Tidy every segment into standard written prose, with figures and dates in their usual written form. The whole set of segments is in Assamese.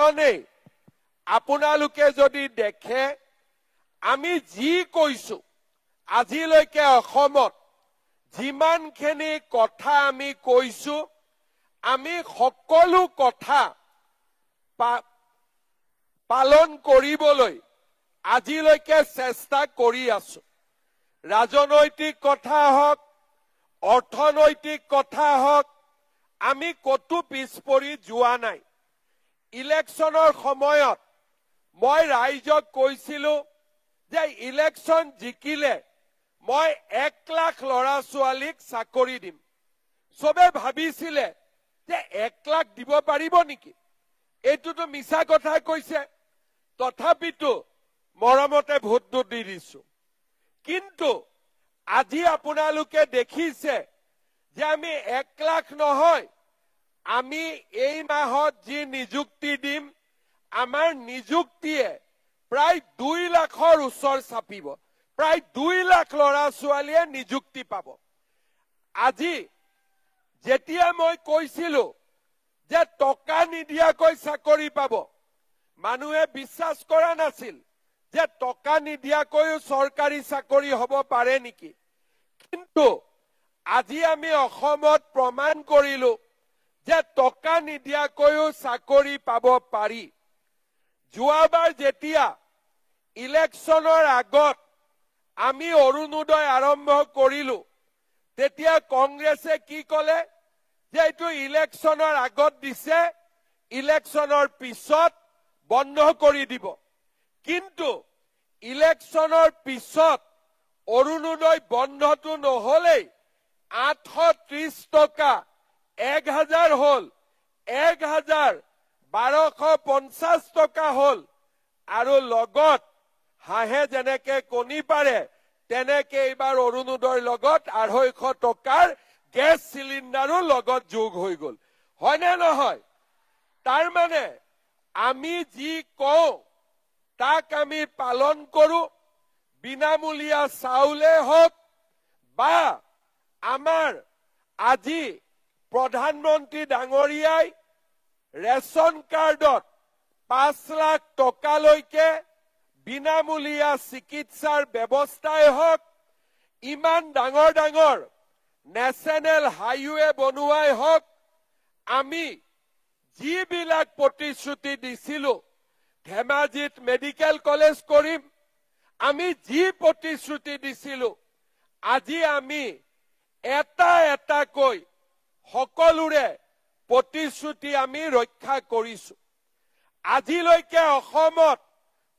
কাৰণেই আপোনালোকে যদি দেখে আমি যি কৈছো আজিলৈকে অসমত যিমানখিনি কথা আমি কৈছো আমি সকলো কথা পালন কৰিবলৈ আজিলৈকে চেষ্টা কৰি আছো। ৰাজনৈতিক কথা হওক অৰ্থনৈতিক কথা হওক আমি কতো পিছ পৰি যোৱা নাই। ইলেকশ্যনৰ সময়ত মই ৰাইজক কৈছিলো যে ইলেকশ্যন জিকিলে মই 1 লাখ ল'ৰা ছোৱালীক চাকৰি দিম। সবে ভাবিছিলে যে 1 লাখ দিব পাৰিব নেকি? এইটোতো মিছা কথা কৈছে। তথাপিতো মৰমতে ভোটটো দি দিছো। কিন্তু আজি আপোনালোকে দেখিছে যে আমি 1 লাখ নহয়, আমি এই মাহত যি নিযুক্তি দিম আমাৰ নিযুক্তিয়ে প্ৰায় 2 লাখৰ ওচৰ চাপিব। প্ৰায় 2 লাখ ল'ৰা ছোৱালীয়ে নিযুক্তি পাব। আজি যেতিয়া মই কৈছিলো যে টকা নিদিয়াকৈ চাকৰি পাব, মানুহে বিশ্বাস কৰা নাছিল যে টকা নিদিয়াকৈও চৰকাৰী চাকৰি হ'ব পাৰে নেকি। কিন্তু আজি আমি অসমত প্ৰমাণ কৰিলো যে টকা নিদিয়াকৈও চাকৰি পাব পাৰি। যোৱাবাৰ যেতিয়া ইলেকশ্যনৰ আগত আমি অৰুণোদয় আৰম্ভ কৰিলো তেতিয়া কংগ্ৰেছে কি ক'লে যে এইটো ইলেকশ্যনৰ আগত দিছে, ইলেকশ্যনৰ পিছত বন্ধ কৰি দিব। কিন্তু ইলেকশ্যনৰ পিছত অৰুণোদয় বন্ধটো নহলেই 830 টকা 1000 হল, 1250 টকা হল। আৰু লগত হাঁহে যেনেকে কণী পাৰে তেনেকে এইবাৰ অৰুণোদয়ৰ লগত 250 টকাৰ গেছ চিলিণ্ডাৰো লগত যোগ হৈ গল। হয়নে নহয়? তাৰ মানে আমি যি কওঁ তাক আমি পালন কৰো। বিনামূলীয়া চাউলে হওক বা আমাৰ আজি প্ৰধানমন্ত্ৰী ডাঙৰীয়াই ৰেচন কাৰ্ডত 5 লাখ টকালৈকে বিনামূলীয়া চিকিৎসাৰ ব্যৱস্থাই হওক, ইমান ডাঙৰ ডাঙৰ নেশ্যনেল হাইৱে বনোৱাই হওক, আমি যিবিলাক প্ৰতিশ্ৰুতি দিছিলো, ধেমাজিত মেডিকেল কলেজ কৰিম, আমি যি প্ৰতিশ্ৰুতি দিছিলো, আজি আমি এটা এটাকৈ সকলোৰে প্ৰতিশ্ৰুতি আমি ৰক্ষা কৰিছো। আজিলৈকে অসমত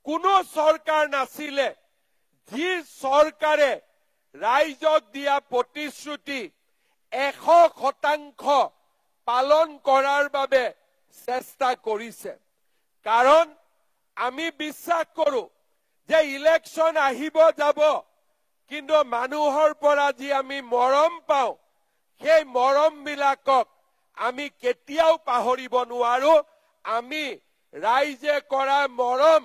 কোনো চৰকাৰ নাছিলে যি চৰকাৰে ৰাইজক দিয়া প্ৰতিশ্ৰুতি 100% পালন কৰাৰ বাবে চেষ্টা কৰিছে। কাৰণ আমি বিশ্বাস কৰো যে ইলেকশ্যন আহিব যাব, কিন্তু মানুহৰ পৰা যি আমি মৰম পাওঁ সেই মৰমবিলাকক আমি কেতিয়াও পাহৰিব নোৱাৰো। আমি ৰাইজে কৰা মৰম,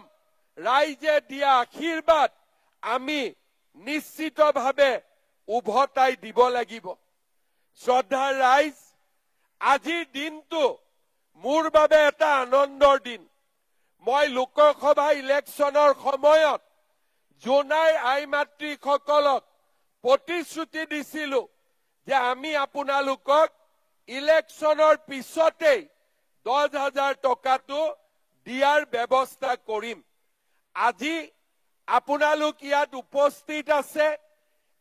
ৰাইজে দিয়া আশীৰ্বাদ আমি নিশ্চিতভাৱে উভতাই দিব লাগিব। শ্ৰদ্ধাৰ ৰাইজ, আজিৰ দিনটো মোৰ বাবে এটা আনন্দৰ দিন। মই লোকসভা ইলেকশ্যনৰ সময়ত জোনাই আই মাতৃসকলক প্ৰতিশ্ৰুতি দিছিলো যে আমি আপোনালোকক ইলেকশ্যনৰ পিছতেই 10,000 টকাটো দিয়াৰ ব্যৱস্থা কৰিম। আজি আপোনালোক ইয়াত উপস্থিত আছে।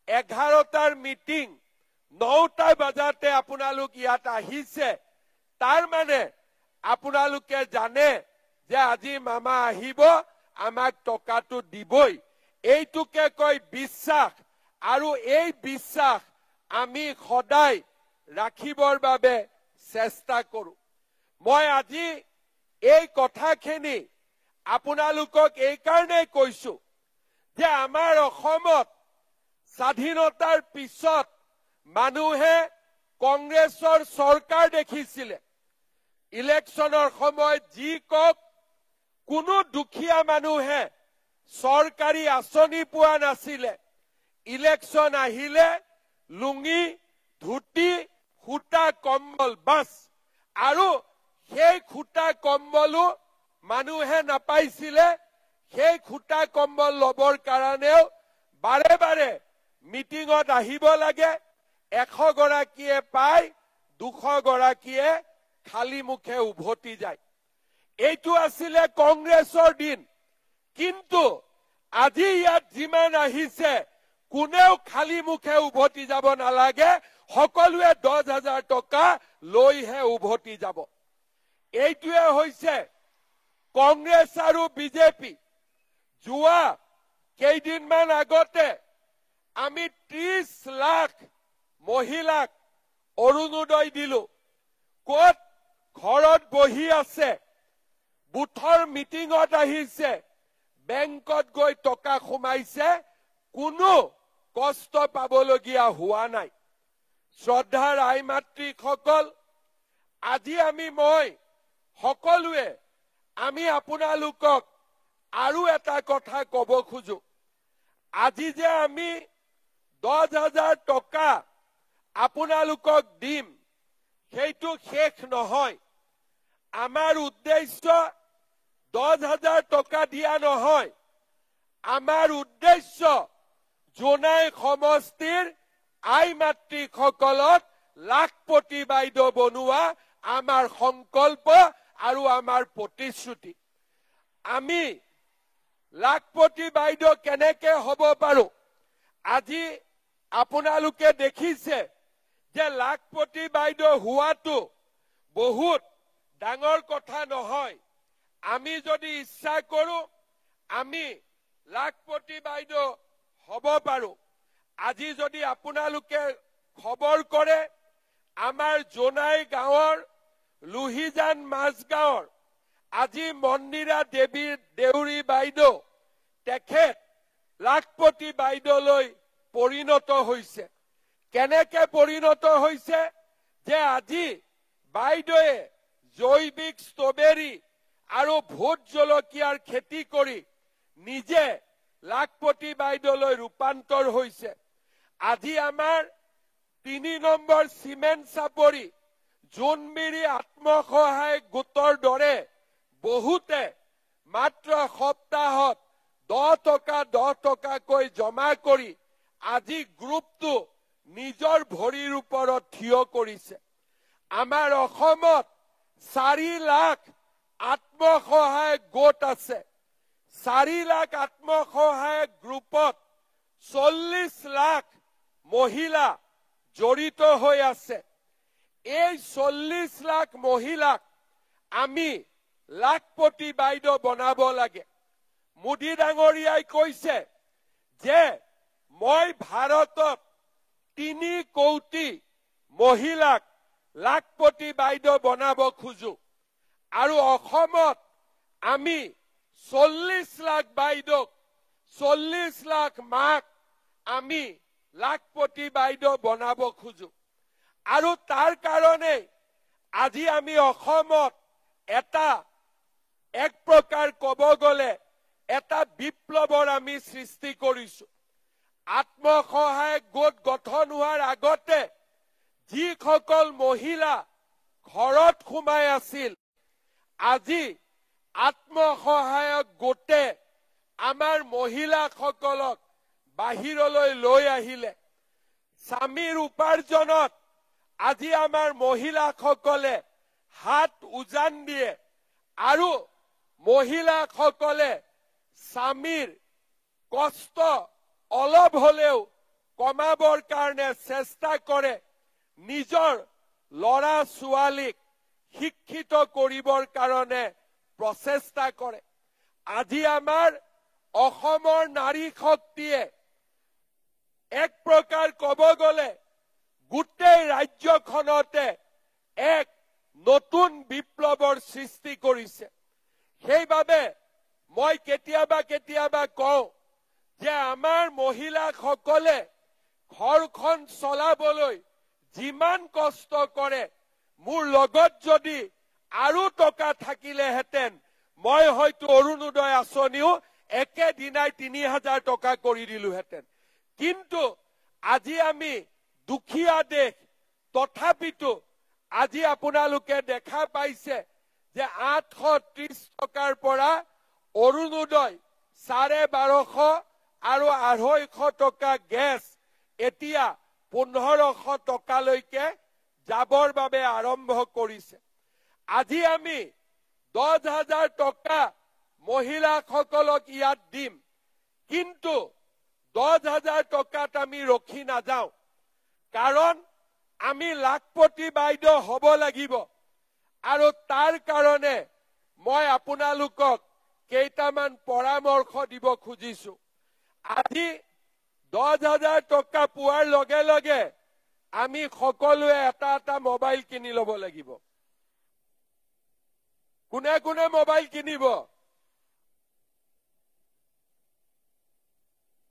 11টাৰ মিটিং 9টা বজাতে আপোনালোক ইয়াত আহিছে। তাৰ মানে আপোনালোকে জানে যে আজি মামা আহিব, আমাক টকাটো দিবই। এইটোকে কয় বিশ্বাস। আৰু এই বিশ্বাস আমি সদায় ৰাখিবৰ বাবে চেষ্টা কৰো। মই আজি এই কথাখিনি আপোনালোকক এই কাৰণেই কৈছো যে আমাৰ অসমত স্বাধীনতাৰ পিছত মানুহে কংগ্ৰেছৰ চৰকাৰ দেখিছিলে। ইলেকশ্যনৰ সময়ত যি কওক, কোনো দুখীয়া মানুহে চৰকাৰী আঁচনি পোৱা নাছিলে। ইলেকশ্যন আহিলে লুঙি, ধুতি, সূতা কম্বল বাছ, আৰু সেই সূতা কম্বলো মানুহে নাপাইছিলে সেই খুটা কম্বল লবৰ কাৰণেও বাৰে বাৰে মিটিঙত আহিব লাগে 100 গৰাকীয়ে পায় 200 গৰাকীয়ে খালি মুখে উভতি যায় এইটো আছিলে কংগ্ৰেছৰ দিন কিন্তু আজি ইয়াত যিমান আহিছে কোনেও খালি মুখে উভতি যাব নালাগে সকলোৱে 10,000 টকা লৈহে উভতি যাব এইটোৱে হৈছে কংগ্ৰেছ আৰু বিজেপি যোৱা কেইদিনমান আগতে আমি 30 লাখ মহিলাক অৰুণোদয় দিলো ক'ত ঘৰত বহি আছে বুথৰ মিটিঙত আহিছে বেংকত গৈ টকা খুমাইছে কোনো কষ্ট পাবলগীয়া হোৱা নাই শ্ৰদ্ধাৰ আই মাতৃসকল আজি মই সকলোৱে আমি আপোনালোকক আৰু এটা কথা ক'ব খোজো আজি যে আমি 10,000 টকা আপোনালোকক দিম সেইটো শেষ নহয় আমাৰ উদ্দেশ্য 10,000 টকা দিয়া নহয় আমাৰ উদ্দেশ্য জোনাই সমষ্টিৰ আই মাতৃসকলক লাখপতি বাইদেউ বনোৱা আমাৰ সংকল্প আৰু আমাৰ প্ৰতিশ্ৰুতি আমি লাখপতি বাইদেউ কেনেকে হ'ব পাৰো আজি আপোনালোকে দেখিছে যে লাখপতি বাইদেউ হোৱাটো বহুত ডাঙৰ কথা নহয় আমি যদি ইচ্ছা কৰো আমি লাখপতি বাইদেউ হ'ব পাৰো আজি যদি আপোনালোকে খবৰ কৰে আমাৰ জোনাই গাঁৱৰ লুহিজান মাছগাঁৱৰ আজি মন্দিৰা দেউৰী বাইদেউ তেখেত লাখপতি বাইদেউলৈ পৰিণত হৈছে কেনেকে পৰিণত হৈছে যে আজি বাইদেৱে জৈৱিক ষ্ট্ৰবেৰী আৰু ভোট জলকীয়াৰ খেতি কৰি নিজে লাখপতি বাইদেউলৈ ৰূপান্তৰ হৈছে আজি আমাৰ 3 নম্বৰ সিমেন্ট চাপৰি জোনবিৰি আত্মসহায়ক গোটৰ দৰে বহুতে মাত্ৰ সপ্তাহত 10 টকাকৈ জমা কৰি আজি গ্ৰুপটো নিজৰ ভৰিৰ ওপৰত থিয় কৰিছে আমাৰ অসমত 4 লাখ আত্মসহায়ক গোট আছে 4 লাখ আত্মসহায়ক গ্ৰুপত 40 লাখ মহিলা জড়িত হৈ আছে এই 40 লাখ মহিলাক আমি লাখপতি বাইদেউ বনাব লাগে মোদী ডাঙৰীয়াই কৈছে যে মই ভাৰতত 3 কোটি মহিলাক লাখপতি বাইদেউ বনাব খোজো আৰু অসমত আমি 40 লাখ বাইদেউক 40 লাখ মাক আমি লাখপতি বাইদেউ বনাব খোজো আৰু তাৰ কাৰণে আজি আমি অসমত এক প্ৰকাৰ ক'ব গ'লে এটা বিপ্লৱৰ আমি সৃষ্টি কৰিছো আত্মসহায়ক গোট গঠন হোৱাৰ আগতে যিসকল মহিলা ঘৰত সোমাই আছিল আজি আত্মসহায়ক গোটে আমাৰ মহিলাসকলক বাহিৰলৈ লৈ আহিলে স্বামীৰ উপাৰ্জনত আজি আমাৰ মহিলাসকলে হাত উজান দিয়ে আৰু মহিলাসকলে স্বামীৰ কষ্ট অলপ হলেও কমাবৰ কাৰণে চেষ্টা কৰে নিজৰ লৰা ছোৱালীক শিক্ষিত কৰিবৰ কাৰণে প্ৰচেষ্টা কৰে আজি আমাৰ অসমৰ নাৰী শক্তিয়ে এক প্ৰকাৰ ক'ব গ'লে গোটেই ৰাজ্যখনতে এক নতুন বিপ্লৱৰ সৃষ্টি কৰিছে সেইবাবে মই কেতিয়াবা কওঁ যে আমাৰ মহিলাসকলে ঘৰখন চলাবলৈ যিমান কষ্ট কৰে মোৰ লগত যদি আৰু টকা থাকিলেহেঁতেন মই হয়তো অৰুণোদয় আঁচনিও একেদিনাই 3,000 টকা কৰি দিলোহেঁতেন কিন্তু আজি আমি দুখীয়া দেশ তথাপিতো আজি আপোনালোকে দেখা পাইছে যে 830 টকাৰ পৰা অৰুণোদয় 1250 আৰু 250 টকা গেছ এতিয়া 1500 টকালৈকে যাবৰ বাবে আৰম্ভ কৰিছে। আজি আমি 10,000 টকা মহিলাসকলক ইয়াত দিম, কিন্তু 10,000 টকাত আমি ৰখি নাযাওঁ, কাৰণ আমি লাখপতি বাইদেউ হ'ব লাগিব। আৰু তাৰ কাৰণে মই আপোনালোকক কেইটামান পৰামৰ্শ দিব খুজিছো। আজি 10,000 টকা পোৱাৰ লগে লগে আমি সকলোৱে এটা এটা মোবাইল কিনি ল'ব লাগিব। কোনে কোনে মোবাইল কিনিব?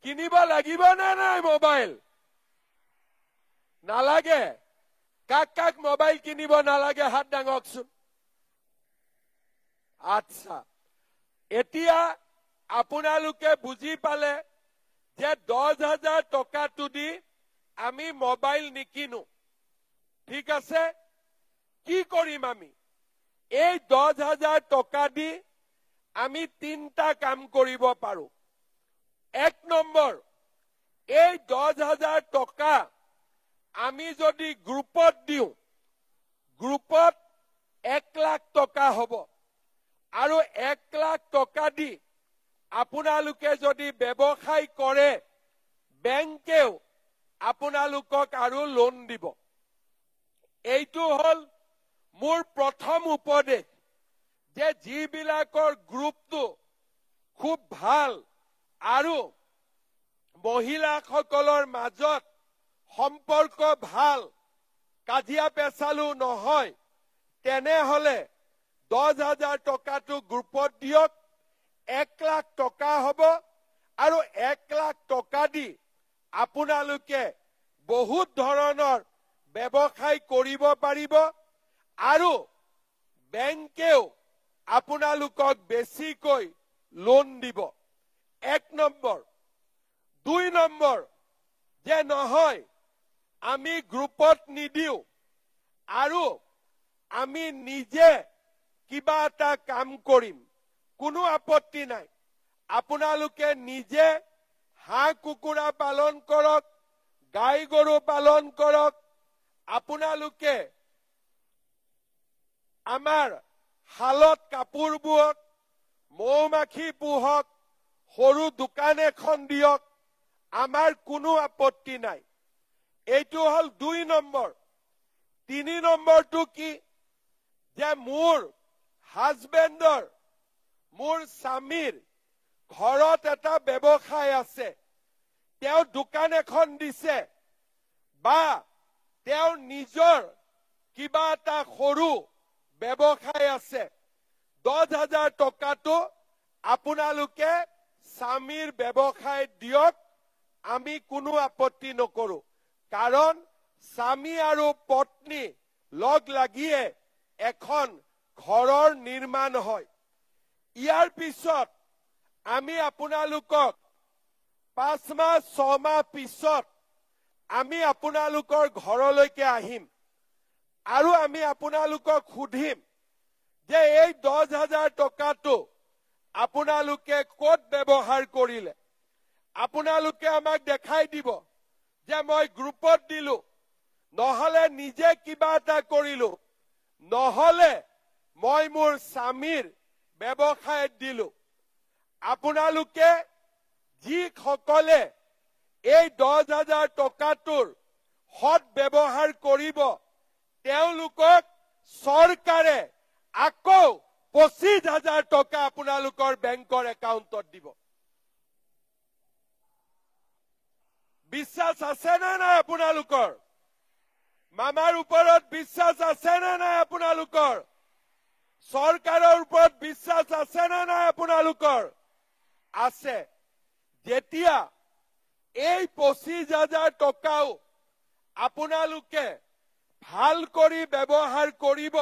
কিনিব লাগিব নে নাই মোবাইল? নালাগে? কাক কাক মোবাইল কিনিব নালাগে হাত দাঙকচোন। আচ্ছা, এতিয়া আপোনালোকে বুজি পালে যে 10,000 টকাটো দি আমি মোবাইল নিকিনো। ঠিক আছে, কি কৰিম আমি? এই 10,000 টকা দি আমি 3টা কাম কৰিব পাৰো। 1 নম্বৰ, এই 10,000 টকা আমি যদি গ্ৰুপত দিওঁ, গ্ৰুপত 1 লাখ টকা হ'ব। আৰু 1 লাখ টকা দি আপোনালোকে যদি ব্যৱসায় কৰে, বেংকেও আপোনালোকক আৰু লোন দিব। এইটো হল মোৰ প্ৰথম উপদেশ, যে যিবিলাকৰ গ্ৰুপটো খুব ভাল আৰু মহিলাসকলৰ মাজত সম্পৰ্ক ভাল, কাজিয়া পেচালো নহয়, তেনেহলে 10,000 টকাটো গ্ৰুপত দিয়ক। 1 লাখ টকা হ'ব আৰু 1 লাখ টকা দি আপোনালোকে বহুত ধৰণৰ ব্যৱসায় কৰিব পাৰিব আৰু বেংকেও আপোনালোকক বেছিকৈ লোন দিব। 1 নম্বৰ। 2 নম্বৰ, যে নহয় আমি গ্ৰুপত নিদিও আৰু আমি নিজে কিবা এটা কাম কৰিম, কোনো আপত্তি নাই। আপোনালোকে নিজে হাঁহ কুকুৰা পালন কৰক, গাই গৰু পালন কৰক, আপোনালোকে আমাৰ শালত কাপোৰ বুৱক, মৌমাখি পোহক, সৰু দোকান এখন দিয়ক, আমাৰ কোনো আপত্তি নাই। এইটো হল 2 নম্বৰ। 3 নম্বৰটো কি? যে মোৰ হাজবেণ্ডৰ, মোৰ স্বামীৰ ঘৰত এটা ব্যৱসায় আছে, তেওঁ দোকান এখন দিছে, বা তেওঁৰ নিজৰ কিবা এটা সৰু ব্যৱসায় আছে, 10,000 টকাটো আপোনালোকে স্বামীৰ ব্যৱসায় দিয়ক, আমি কোনো আপত্তি নকৰো। কাৰণ স্বামী আৰু পত্নী লগ লাগিয়ে এখন ঘৰৰ নিৰ্মাণ হয়। ইয়াৰ পিছত আমি আপোনালোকক 5 মাহ 6 মাহ পিছত আমি আপোনালোকৰ ঘৰলৈকে আহিম আৰু আমি আপোনালোকক সুধিম যে এই 10,000 টকাটো আপোনালোকে ক'ত ব্যৱহাৰ কৰিলে। আপোনালোকে আমাক দেখাই দিব যে মই গ্ৰুপত দিলো, নহলে নিজে কিবা এটা কৰিলো, নহলে মই মোৰ স্বামীৰ ব্যৱসায়ত দিলো। আপোনালোকে যিসকলে এই 10,000 টকাটোৰ সৎ ব্যৱহাৰ কৰিব, তেওঁলোকক চৰকাৰে আকৌ 25,000 টকা আপোনালোকৰ বেংকৰ একাউণ্টত দিব। বিশ্বাস আছে নে নাই আপোনালোকৰ? মামাৰ ওপৰত বিশ্বাস আছে নে নাই আপোনালোকৰ? চৰকাৰৰ ওপৰত বিশ্বাস আছে নে নাই আপোনালোকৰ? আছে। যেতিয়া এই 25,000 টকাও আপোনালোকে ভাল কৰি ব্যৱহাৰ কৰিব,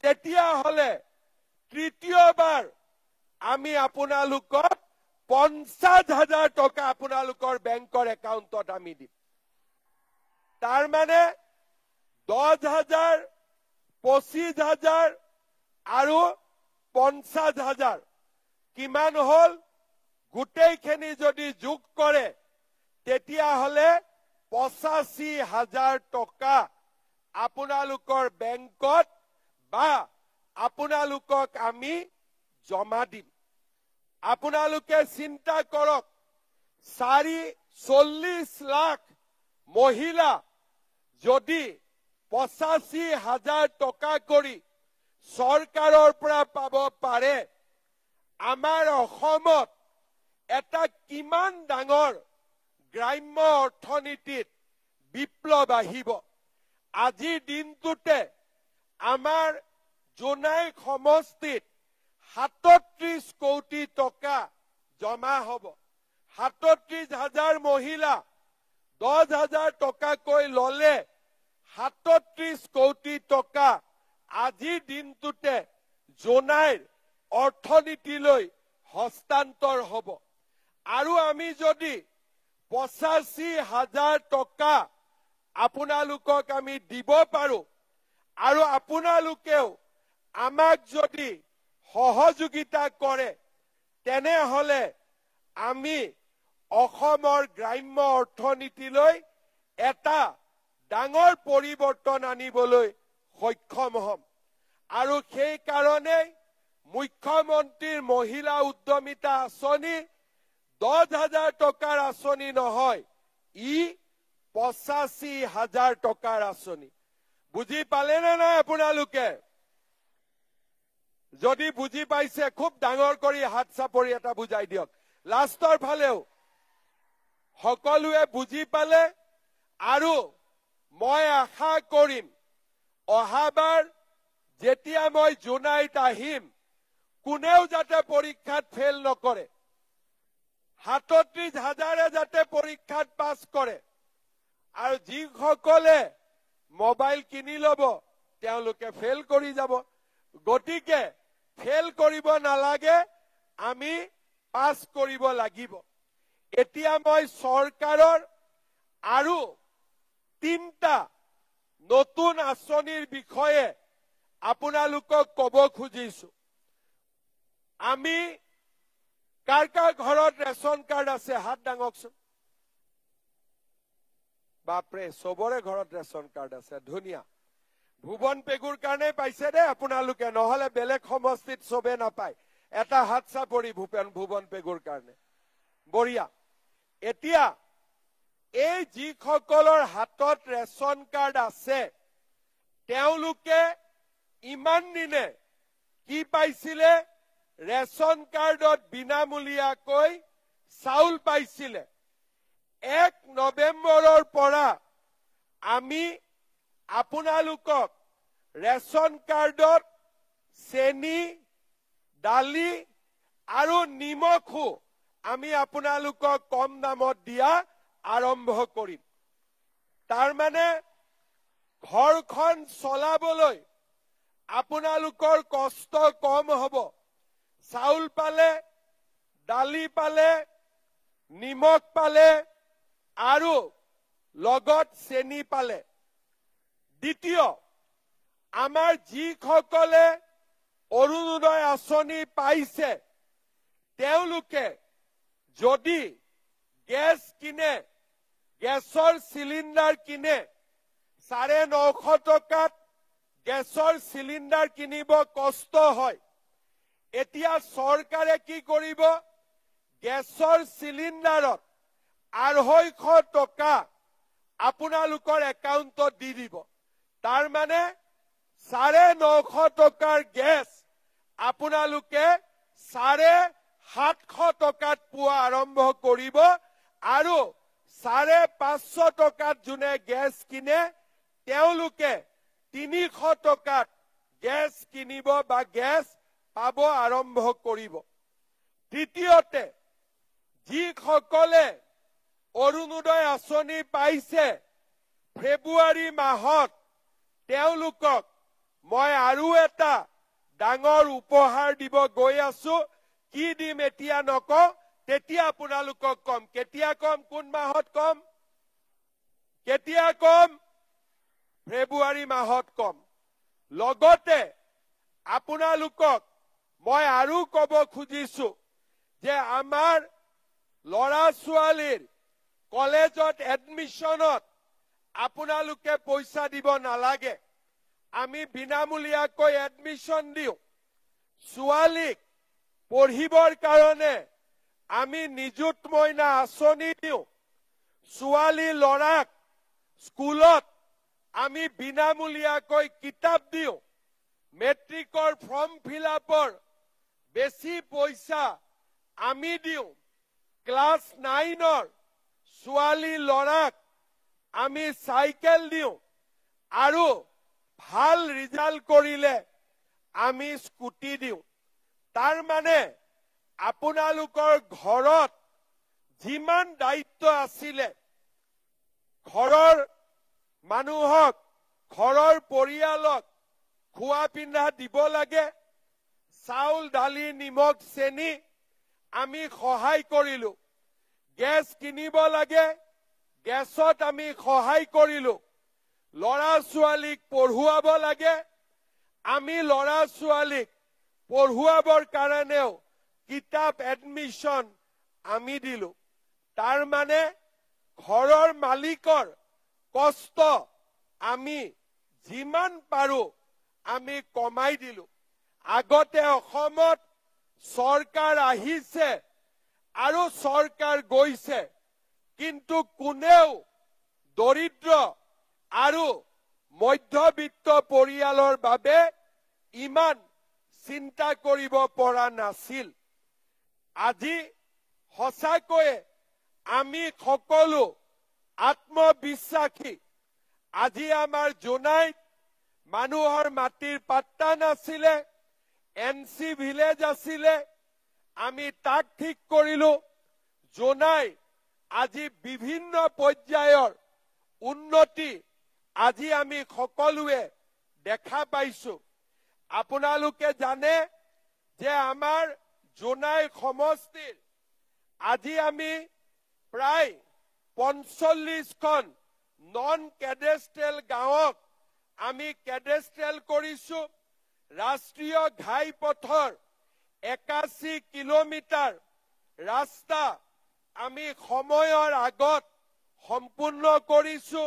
তেতিয়াহলে তৃতীয়বাৰ আমি আপোনালোকক 50,000 টকা আপোনালোকৰ বেংকৰ একাউণ্টত আমি দিম। তাৰ মানে 10,000, 25,000 আৰু 50,000 কিমান হল গোটেইখিনি যদি যোগ কৰে তেতিয়াহলে 85,000 টকা আপোনালোকৰ বেংকত বা আপোনালোকক আমি জমা দিম। আপোনালোকে চিন্তা কৰক 40 লাখ মহিলা যদি 85,000 টকা কৰি চৰকাৰৰ পৰা পাব পাৰে, আমাৰ অসমত এটা কিমান ডাঙৰ গ্ৰাম্য অৰ্থনীতিত বিপ্লৱ আহিব। আজিৰ দিনটোতে আমাৰ জোনাই সমষ্টিত 37 কোটি টকা জমা হ'ব। 37,000 মহিলা 10,000 টকাকৈ ললে 37 কোটি টকা আজিৰ দিনটোতে জোনাইৰ অৰ্থনীতিলৈ হস্তান্তৰ হ'ব। আৰু আমি যদি 85,000 টকা আপোনালোকক আমি দিব পাৰো আৰু আপোনালোকেও আমাক যদি সহযোগিতা কৰে তেনেহলে আমি অসমৰ গ্ৰাম্য অৰ্থনীতিলৈ এটা ডাঙৰ পৰিৱৰ্তন আনিবলৈ সক্ষম হ'ম। আৰু সেই কাৰণে মুখ্যমন্ত্ৰীৰ মহিলা উদ্যমিতা আঁচনি 10,000 টকাৰ আঁচনি নহয়, ই 85,000 টকাৰ আঁচনি। বুজি পালে নে নাই আপোনালোকে? যদি বুজি পাইছে খুব ডাঙৰ কৰি হাত চাপৰি এটা বুজাই দিয়ক। লাষ্টৰ ফালেও সকলোৱে বুজি পালে আৰু মই আশা কৰিম অহাবাৰ যেতিয়া মই জোনাইত আহিম কোনেও যাতে পৰীক্ষাত ফেল নকৰে, 37,000 যাতে পৰীক্ষাত পাছ কৰে। আৰু যিসকলে মোবাইল কিনি ল'ব তেওঁলোকে ফেল কৰি যাব। গতিকে ফেল কৰিব নালাগে, আমি পাছ কৰিব লাগিব। এতিয়া মই চৰকাৰৰ আৰু 3টা নতুন আঁচনিৰ বিষয়ে আপোনালোকক ক'ব খুজিছো। আমি কাৰ কাৰ ঘৰত ৰেচন কাৰ্ড আছে হাত দাঙকচোন। বাপৰে, চবৰে ঘৰত ৰেচন কাৰ্ড আছে, ধুনীয়া। ভুৱন পেগুৰ কাৰণে পাইছে দে আপোনালোকে, নহলে বেলেগ সমষ্টিত চবে নাপায়। এটা হাত চাপৰি ভুৱন পেগুৰ কাৰণে, বঢ়িয়া। এতিয়া এই যিসকলৰ হাতত ৰেচন কাৰ্ড আছে তেওঁলোকে ইমান দিনে কি পাইছিলে? ৰেচন কাৰ্ডত বিনামূলীয়াকৈ চাউল পাইছিলে। 1 নৱেম্বৰৰ পৰা আমি আপোনালোকক ৰেচন কাৰ্ডত চেনি, দালি আৰু নিমখো আমি আপোনালোকক কম দামত দিয়া আৰম্ভ কৰিম। তাৰমানে ঘৰখন চলাবলৈ আপোনালোকৰ কষ্ট কম হ'ব। চাউল পালে, দালি পালে, নিমখ পালে আৰু লগত চেনি পালে। দ্বিতীয়, আমাৰ যিসকলে অৰুণোদয় আঁচনি পাইছে তেওঁলোকে যদি গেছ কিনে, গেছৰ চিলিণ্ডাৰ কিনে, 950 টকাত গেছৰ চিলিণ্ডাৰ কিনিব কষ্ট হয়। এতিয়া চৰকাৰে কি কৰিব? গেছৰ চিলিণ্ডাৰত 250 টকা আপোনালোকৰ একাউণ্টত দি দিব। তাৰমানে 950 টকাৰ গেছ আপোনালোকে 750 টকাত পোৱা আৰম্ভ কৰিব আৰু 550 টকাত যোনে গেছ কিনে তেওঁলোকে 300 টকাত গেছ কিনিব বা গেছ পাব আৰম্ভ কৰিব। তৃতীয়তে, যিসকলে অৰুণোদয় আঁচনি পাইছে ফেব্ৰুৱাৰী মাহত তেওঁলোকক মই আৰু এটা ডাঙৰ উপহাৰ দিব গৈ আছো। কি দিম এতিয়া নকওঁ, তেতিয়া আপোনালোকক কম। কেতিয়া কম, কোন মাহত কম, কেতিয়া কম? ফেব্ৰুৱাৰী মাহত কম। লগতে আপোনালোকক মই আৰু ক'ব খুজিছো যে আমাৰ ল'ৰা ছোৱালীৰ কলেজত এডমিশ্যনত আপোনালোকে পইচা দিব নালাগে। আমি বিনামূলীয়াকৈ এডমিশ্যন দিওঁ। ছোৱালীক পঢ়িবৰ কাৰণে আমি নিযুত মইনা আঁচনি দিওঁ। ছোৱালী ল'ৰাক স্কুলত আমি বিনামূলীয়াকৈ কিতাপ দিওঁ। মেট্ৰিকৰ ফৰ্ম ফিল আপৰ বেছি পইচা আমি দিওঁ। ক্লাছ 9ৰ ছোৱালী ল'ৰাক আমি চাইকেল দিওঁ আৰু ভাল ৰিজাল্ট কৰিলে আমি স্কুটি দিওঁ। তাৰ মানে আপোনালোকৰ ঘৰত যিমান দায়িত্ব আছিলে, ঘৰৰ মানুহক, ঘৰৰ পৰিয়ালক খোৱা পিন্ধা দিব লাগে, চাউল দালি নিমখ চেনি আমি সহায় কৰিলো। গেছ কিনিব লাগে, গেছত আমি সহায় কৰিলো। ল'ৰা ছোৱালীক পঢ়ুৱাব লাগে, আমি ল'ৰা ছোৱালীক পঢ়ুৱাবৰ কাৰণেও কিতাপ এডমিশ্যন আমি দিলো। তাৰ মানে ঘৰৰ মালিকৰ কষ্ট আমি যিমান পাৰো আমি কমাই দিলো। আগতে অসমত চৰকাৰ আহিছে আৰু চৰকাৰ গৈছে, কিন্তু কোনেও দৰিদ্ৰ আৰু মধ্যবিত্ত পৰিয়ালৰ বাবে ইমান চিন্তা কৰিব পৰা নাছিল। আজি সঁচাকৈয়ে আমি সকলো আত্মবিশ্বাসী। আজি আমাৰ জোনাইত মানুহৰ মাটিৰ পাত্তা নাছিলে, NC ভিলেজ আছিলে, আমি তাক ঠিক কৰিলো। জোনাই আজি বিভিন্ন পৰ্যায়ৰ উন্নতি আজি আমি সকলোৱে দেখা পাইছো। আপোনালোকে জানে যে আমাৰ জোনাই সমষ্টিৰ আজি আমি প্ৰায় 45খন নন কেডেষ্ট্ৰেল গাঁৱক আমি কেডেষ্ট্ৰেল কৰিছো। ৰাষ্ট্ৰীয় ঘাইপথৰ 81 কিলোমিটাৰ ৰাস্তা আমি সময়ৰ আগত সম্পূৰ্ণ কৰিছো।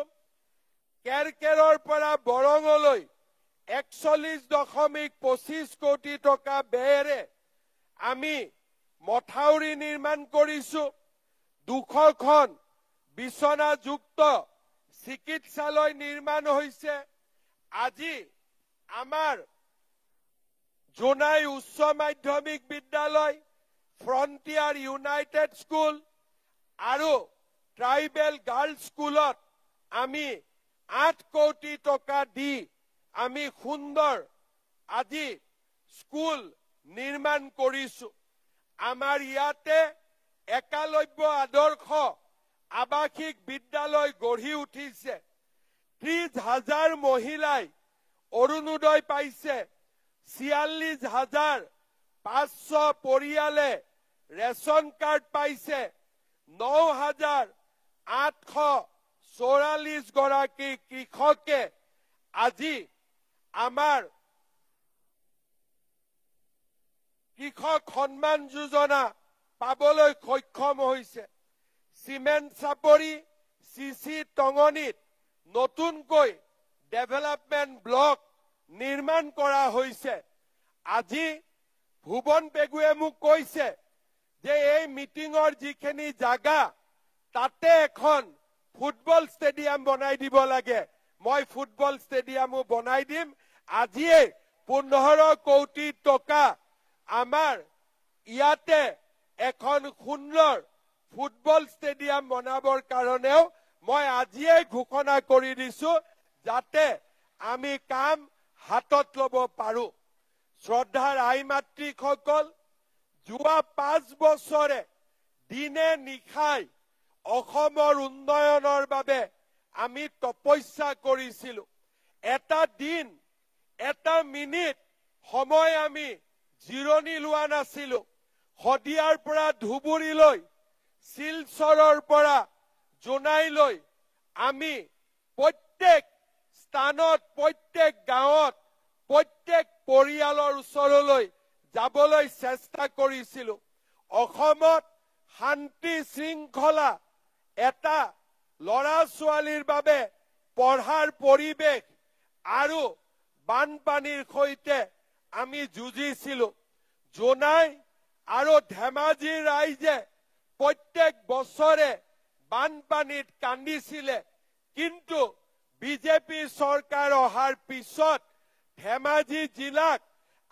কেৰকেৰৰ পৰা বৰঙলৈ 41.25 কোটি টকা ব্যয়েৰে আমি মথাউৰি নিৰ্মাণ কৰিছো। 200খন বিছনাযুক্ত চিকিৎসালয় নিৰ্মাণ হৈছে। আজি আমাৰ জোনাই উচ্চ মাধ্যমিক বিদ্যালয়, ফ্ৰণ্টিয়াৰ ইউনাইটেড স্কুল আৰু ট্ৰাইবেল গাৰ্লছ স্কুলত আমি 8 কোটি টকা দি আমি সুন্দৰ আজি স্কুল নিৰ্মাণ কৰিছো। আমাৰ ইয়াতে একালব্য আদৰ্শ আৱাসিক বিদ্যালয় গঢ়ি উঠিছে। 30,000 মহিলাই অৰুণোদয় পাইছে। 46,500 পৰিয়ালে ৰেচন কাৰ্ড পাইছে। 9,844 গৰাকী কৃষকে আজি আমাৰ কৃষক সন্মান যোজনা পাবলৈ সক্ষম হৈছে। চিমেণ্ট চাপৰি, চিচি টঙনিত নতুনকৈ ডেভেলপমেণ্ট ব্লক নিৰ্মাণ কৰা হৈছে। আজি ভুৱন পেগুৱে মোক কৈছে যে এই মিটিঙৰ যিখিনি জাগা তাতে এখন ফুটবল ষ্টেডিয়াম বনাই দিব লাগে। মই ফুটবল ষ্টেডিয়ামো বনাই দিম। আজিয়ে 15 কোটি টকা আমাৰ ইয়াতে এখন সুন্দৰ ফুটবল ষ্টেডিয়াম বনাবৰ কাৰণেও মই আজিয়ে ঘোষণা কৰি দিছো, যাতে আমি কাম হাতত ল'ব পাৰো। শ্ৰদ্ধাৰ আই মাতৃসকল, যোৱা 5 বছৰে দিনে নিশাই অসমৰ উন্নয়নৰ বাবে আমি তপস্যা কৰিছিলো। এটা দিন, এটা মিনিট সময় আমি জিৰণি লোৱা নাছিলো। শদিয়াৰ পৰা ধুবুৰীলৈ, শিলচৰৰ পৰা জোনাইলৈ আমি প্ৰত্যেক স্থানত, প্ৰত্যেক গাঁৱত, প্ৰত্যেক পৰিয়ালৰ ওচৰলৈ যাবলৈ চেষ্টা কৰিছিলো। অসমত শান্তি শৃংখলা এটা ল'ৰা ছোৱালীৰ বাবে পঢ়াৰ পৰিৱেশ আৰু বানপানীৰ সৈতে আমি যুঁজিছিলো। জোনাই আৰু ধেমাজিৰ ৰাইজে প্ৰত্যেক বছৰে বানপানীত কান্দিছিলে, কিন্তু বিজেপি চৰকাৰ অহাৰ পিছত ধেমাজি জিলাক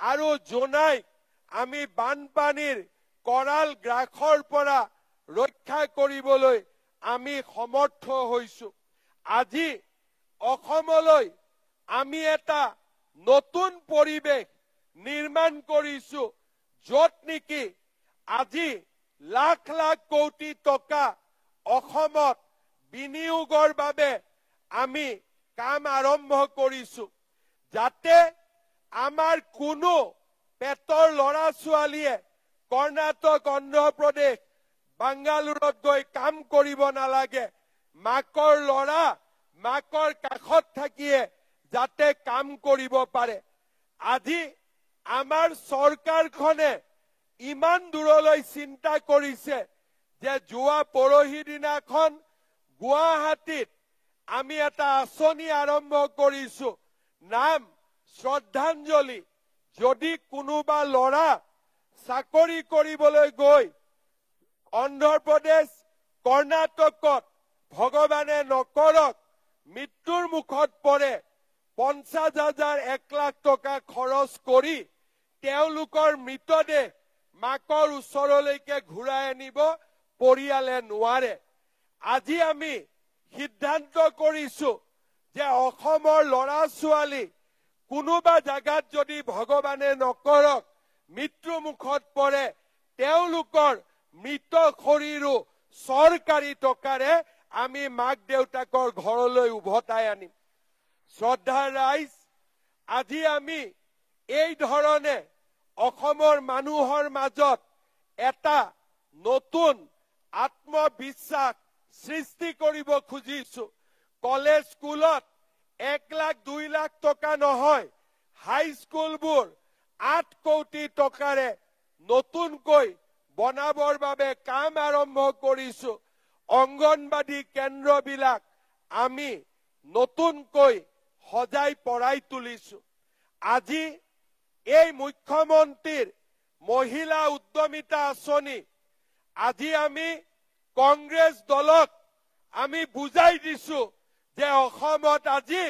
আৰু জোনাইক আমি বানপানীৰ কৰাল গ্ৰাসৰ পৰা ৰক্ষা কৰিবলৈ আমি সমৰ্থ হৈছো। আজি অসমলৈ আমি এটা নতুন পৰিৱেশ নিৰ্মাণ কৰিছো, য'ত নেকি আজি লাখ লাখ কোটি টকা অসমত বিনিয়োগৰ বাবে আমি কাম আৰম্ভ কৰিছো, যাতে আমাৰ কোনো পেটৰ ল'ৰা ছোৱালীয়ে কৰ্ণাটক, অন্ধ্ৰপ্ৰদেশ, বাংগালুৰুত গৈ কাম কৰিব নালাগে। মাকৰ ল'ৰা মাকৰ কাষত থাকিয়ে যাতে কাম কৰিব পাৰে। আজি আমাৰ চৰকাৰখনে ইমান দূৰলৈ চিন্তা কৰিছে যে যোৱা পৰহি দিনাখন গুৱাহাটীত আমি এটা আঁচনি আৰম্ভ কৰিছো, নাম শ্ৰদ্ধাঞ্জলি। যদি কোনোবা ল'ৰা চাকৰি কৰিবলৈ গৈ অন্ধ্ৰপ্ৰদেশ, কৰ্ণাটকত ভগৱানে নকৰক মৃত্যুৰ মুখত পৰে, 50,000 1 লাখ টকা খৰচ কৰি তেওঁলোকৰ মৃতদেহ মাকৰ ওচৰলৈকে ঘূৰাই আনিব পৰিয়ালে নোৱাৰে। আজি আমি সিদ্ধান্ত কৰিছো যে অসমৰ ল'ৰা ছোৱালী কোনোবা জাগাত যদি ভগৱানে নকৰক মৃত্যু মুখত পৰে, তেওঁলোকৰ মৃত শৰীৰো চৰকাৰী টকাৰে আমি মাক দেউতাকৰ ঘৰলৈ উভতাই আনিম। শ্ৰদ্ধাৰ ৰাইজ, আজি আমি এই ধৰণে অসমৰ মানুহৰ মাজত এটা নতুন আত্মবিশ্বাস সৃষ্টি কৰিব খুজিছো। কলেজ স্কুলত 1 লাখ 2 লাখ টকা নহয়, হাইস্কুলবোৰ 8 কোটি টকাৰে নতুনকৈ বনাবৰ বাবে কাম আৰম্ভ কৰিছো। অংগনবাদী কেন্দ্ৰবিলাক আমি নতুনকৈ সজাই পৰাই তুলিছো। আজি এই মুখ্যমন্ত্ৰীৰ মহিলা উদ্যমিতা আঁচনি, আজি আমি কংগ্ৰেছ দলক আমি বুজাই দিছো যে অসমত আজি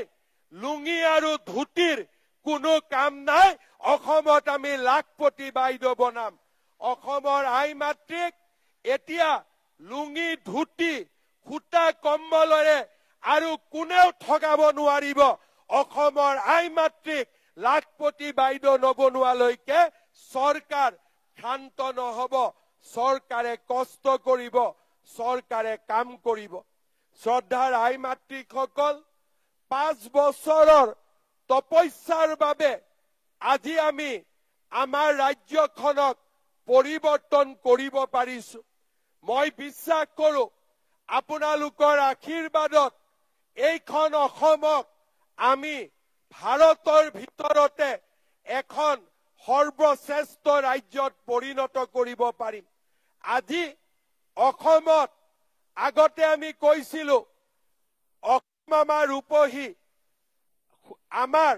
লুঙি আৰু ধুতিৰ কোনো কাম নাই। অসমত আমি লাখপতি বাইদেউ বনাম। অসমৰ আই মাতৃক এতিয়া লুঙি ধুতি সূতা কম্বলেৰে আৰু কোনেও ঠগাব নোৱাৰিব। অসমৰ আই মাতৃক লাখপতি বাইদেউ নবনোৱালৈকে চৰকাৰ শান্ত নহব। চৰকাৰে কষ্ট কৰিব, চৰকাৰে কাম কৰিব। শ্ৰদ্ধাৰ আই মাতৃসকল, 5 বছৰৰ তপস্যাৰ বাবে আজি আমি আমাৰ ৰাজ্যখনক পৰিৱৰ্তন কৰিব পাৰিছো। মই বিশ্বাস কৰো আপোনালোকৰ আশীৰ্বাদত এইখন অসমক আমি ভাৰতৰ ভিতৰতে এখন সৰ্বশ্ৰেষ্ঠ ৰাজ্যত পৰিণত কৰিব পাৰিম। আজি অসমত আগতে আমি কৈছিলো অসম আমাৰ ৰূপহী, আমাৰ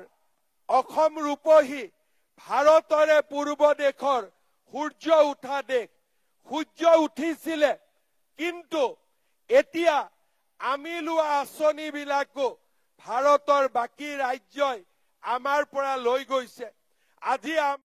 অসম ৰূপহী, ভাৰতৰে পূৰ্ব দেশৰ সূৰ্য উঠা দেশ। সূৰ্য উঠিছিলে, কিন্তু এতিয়া আমি লোৱা আঁচনিবিলাকো ভাৰতৰ বাকী ৰাজ্যই আমাৰ পৰা লৈ গৈছে। আজি